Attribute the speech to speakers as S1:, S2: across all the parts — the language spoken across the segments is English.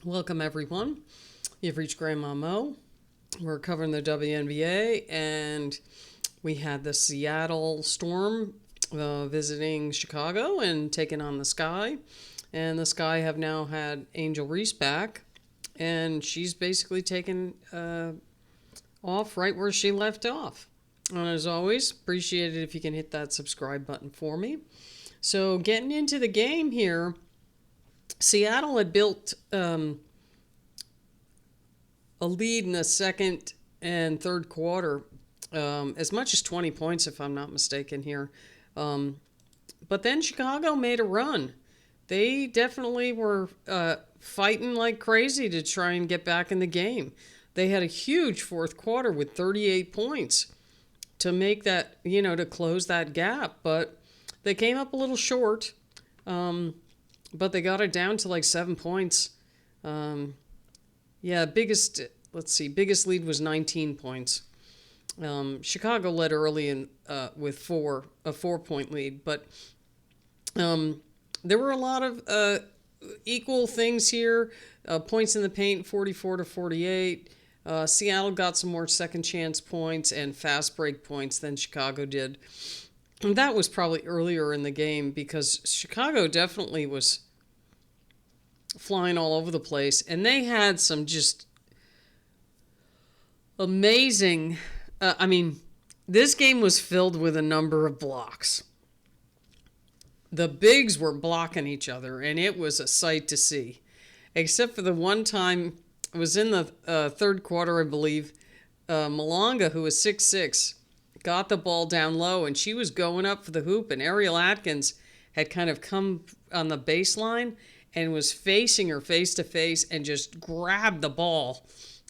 S1: Welcome, everyone. You've reached Grandma Mo. We're covering the WNBA, and we had the Seattle Storm visiting Chicago and taking on the Sky. And the Sky have now had Angel Reese back, and she's basically taken off right where she left off. And as always, appreciate it if you can hit that subscribe button for me. So, getting into the game here, Seattle had built a lead in the second and third quarter, as much as 20 points, if I'm not mistaken here. But then Chicago made a run. They definitely were fighting like crazy to try and get back in the game. They had a huge fourth quarter with 38 points to make that, to close that gap. But they came up a little short. But they got it down to like 7 points. Biggest lead was 19 points. Chicago led early in with a 4 point lead, but there were a lot of equal things here. Points in the paint, 44-48. Seattle got some more second chance points and fast break points than Chicago did. And that was probably earlier in the game because Chicago definitely was flying all over the place. And they had some just amazing... this game was filled with a number of blocks. The bigs were blocking each other, and it was a sight to see. Except for the one time, it was in the third quarter, I believe, Malonga, who was 6'6", got the ball down low, and she was going up for the hoop, and Ariel Atkins had kind of come on the baseline and was facing her face to face and just grabbed the ball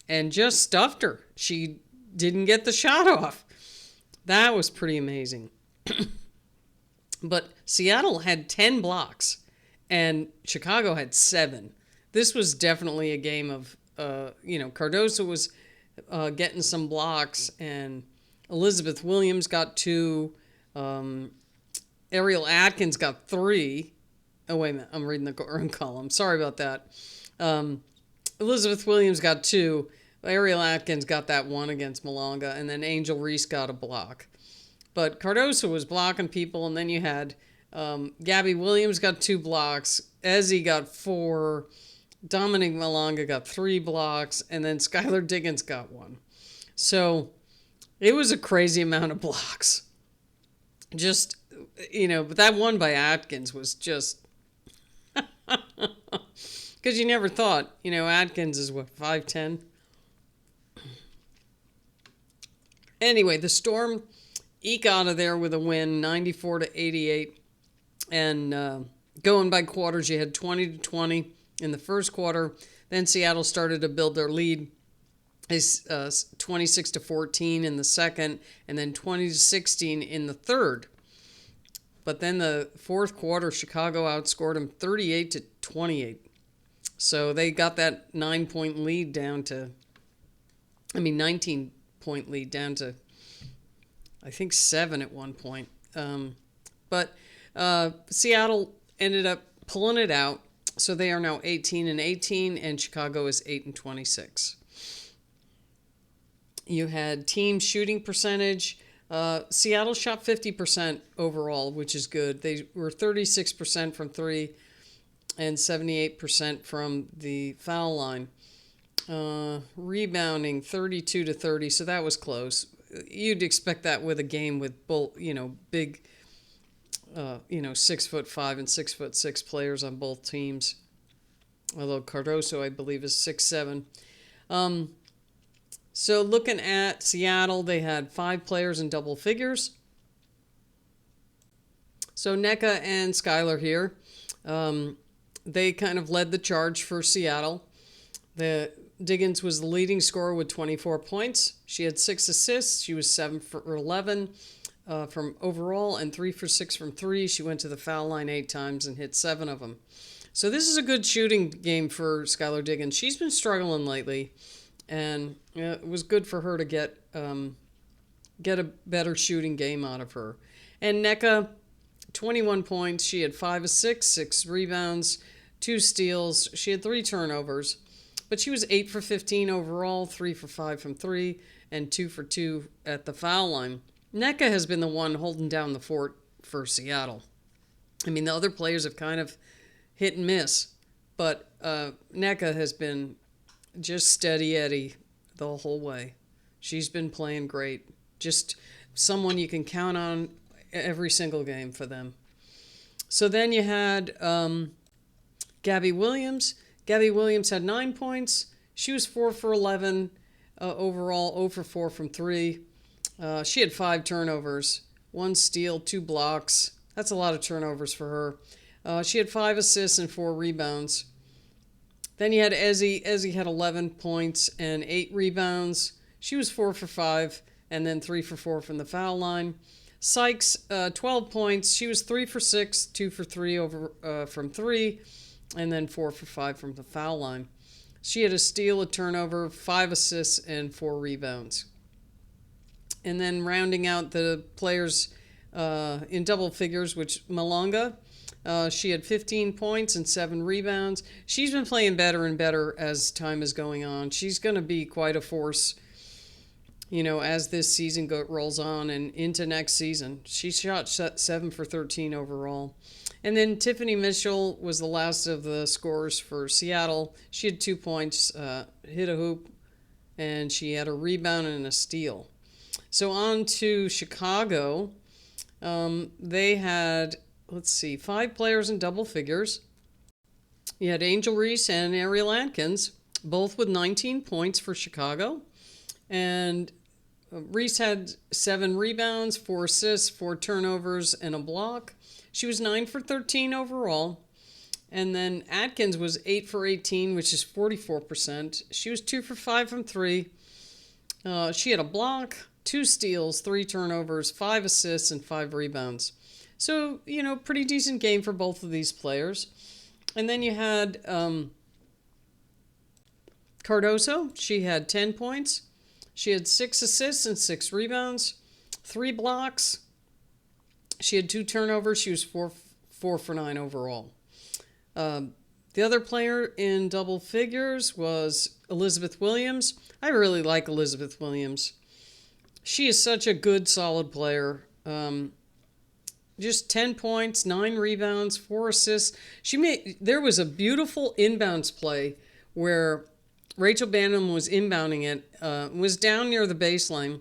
S1: and just stuffed her. She didn't get the shot off. That was pretty amazing. But Seattle had 10 blocks and Chicago had 7. This was definitely a game of, Cardoso was getting some blocks, and Elizabeth Williams got 2. Ariel Atkins got 3. Oh, wait a minute. I'm reading the wrong column. Sorry about that. Elizabeth Williams got 2. Ariel Atkins got that 1 against Malonga, and then Angel Reese got a block. But Cardoso was blocking people, and then you had Gabby Williams got 2 blocks. Ezzy got 4. Dominic Malonga got 3 blocks, and then Skylar Diggins got 1. So it was a crazy amount of blocks. Just, but that one by Atkins was just... Because you never thought, Atkins is what, 5'10"? Anyway, the Storm eke out of there with a win, 94-88. And going by quarters, you had 20-20 in the first quarter. Then Seattle started to build their lead. It's 26-14 in the second, and then 20-16 in the third. But then the fourth quarter, Chicago outscored them 38-28. So they got that 9-point lead down to, 19-point lead down to, I think 7 at one point. But Seattle ended up pulling it out. So they are now 18-18, and Chicago is 8-26. You had team shooting percentage. Seattle shot 50% overall, which is good. They were 36% from 3 and 78% from the foul line. Rebounding 32-30, so that was close. You'd expect that with a game with both, big, 6'5" and 6'6" players on both teams. Although Cardoso, I believe, is 6'7". So looking at Seattle, they had 5 players in double figures. So Nneka and Skylar here, they kind of led the charge for Seattle. Diggins was the leading scorer with 24 points. She had 6 assists. She was 7 for 11 from overall and 3 for 6 from 3. She went to the foul line 8 times and hit 7 of them. So this is a good shooting game for Skylar Diggins. She's been struggling lately, and it was good for her to get a better shooting game out of her. And Nneka, 21 points. She had 5 of 6, 6 rebounds, 2 steals. She had 3 turnovers. but she was 8 for 15 overall, 3 for 5 from 3, and 2 for 2 at the foul line. Nneka has been the one holding down the fort for Seattle. I mean, the other players have kind of hit and miss, but Nneka has been just steady Eddie the whole way. She's been playing great. Just someone you can count on every single game for them. So then you had Gabby Williams. Gabby Williams had 9 points. She was 4 for 11 overall, 0 for 4 from 3. She had 5 turnovers, 1 steal, 2 blocks. That's a lot of turnovers for her. She had 5 assists and 4 rebounds. Then you had Ezzy. Ezzy had 11 points and 8 rebounds. She was 4 for 5 and then 3 for 4 from the foul line. Sykes, 12 points. She was 3 for 6, 2 for 3 from 3, and then 4 for 5 from the foul line. She had a steal, a turnover, 5 assists, and 4 rebounds. And then rounding out the players in double figures, which Malonga, she had 15 points and 7 rebounds. She's been playing better and better as time is going on. She's going to be quite a force, as this season rolls on and into next season. She shot 7 for 13 overall. And then Tiffany Mitchell was the last of the scorers for Seattle. She had 2 points, hit a hoop, and she had a rebound and a steal. So on to Chicago. They had, 5 players in double figures. You had Angel Reese and Ariel Atkins, both with 19 points for Chicago. And Reese had 7 rebounds, 4 assists, 4 turnovers, and a block. She was 9 for 13 overall. And then Atkins was 8 for 18, which is 44%. She was 2 for 5 from 3. She had a block, 2 steals, 3 turnovers, 5 assists, and 5 rebounds. So, pretty decent game for both of these players. And then you had Cardoso. She had 10 points. She had 6 assists and 6 rebounds, 3 blocks. She had 2 turnovers. She was 4 for 9 overall. The other player in double figures was Elizabeth Williams. I really like Elizabeth Williams. She is such a good, solid player. Just 10 points, 9 rebounds, 4 assists. There was a beautiful inbounds play where Rachel Banham was inbounding it, was down near the baseline,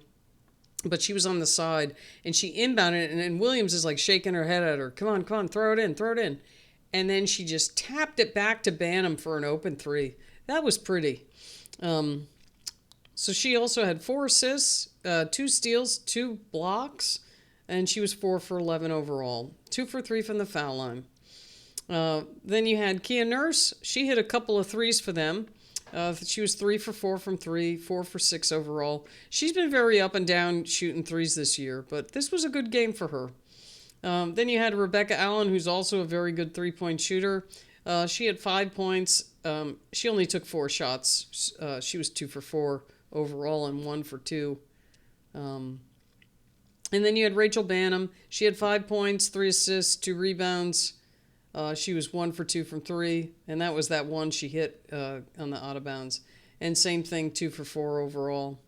S1: but she was on the side, and she inbounded it, and Williams is like shaking her head at her. Come on, throw it in. And then she just tapped it back to Banham for an open 3. That was pretty. So she also had 4 assists, 2 steals, 2 blocks, and she was 4 for 11 overall. 2 for 3 from the foul line. Then you had Kia Nurse. She hit a couple of threes for them. She was 3 for 4 from 3, 4 for 6 overall. She's been very up and down shooting threes this year, but this was a good game for her. Then you had Rebecca Allen, who's also a very good 3-point shooter. She had 5 points. She only took 4 shots. She was 2 for 4 overall and 1 for 2. And then you had Rachel Banham. She had 5 points, 3 assists, 2 rebounds. She was 1 for 2 from 3, and that was that one she hit on the out of bounds. And same thing, 2 for 4 overall.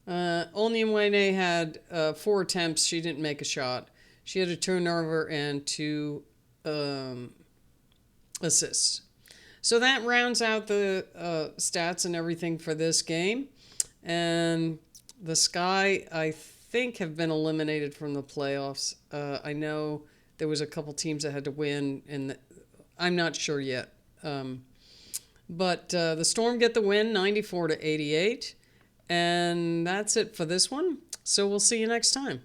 S1: Onyeamwene had 4 attempts. She didn't make a shot. She had a turnover and 2 assists. So that rounds out the stats and everything for this game. And the Sky, I think, have been eliminated from the playoffs. I know there was a couple teams that had to win, and I'm not sure yet. But the Storm get the win, 94-88. And that's it for this one. So we'll see you next time.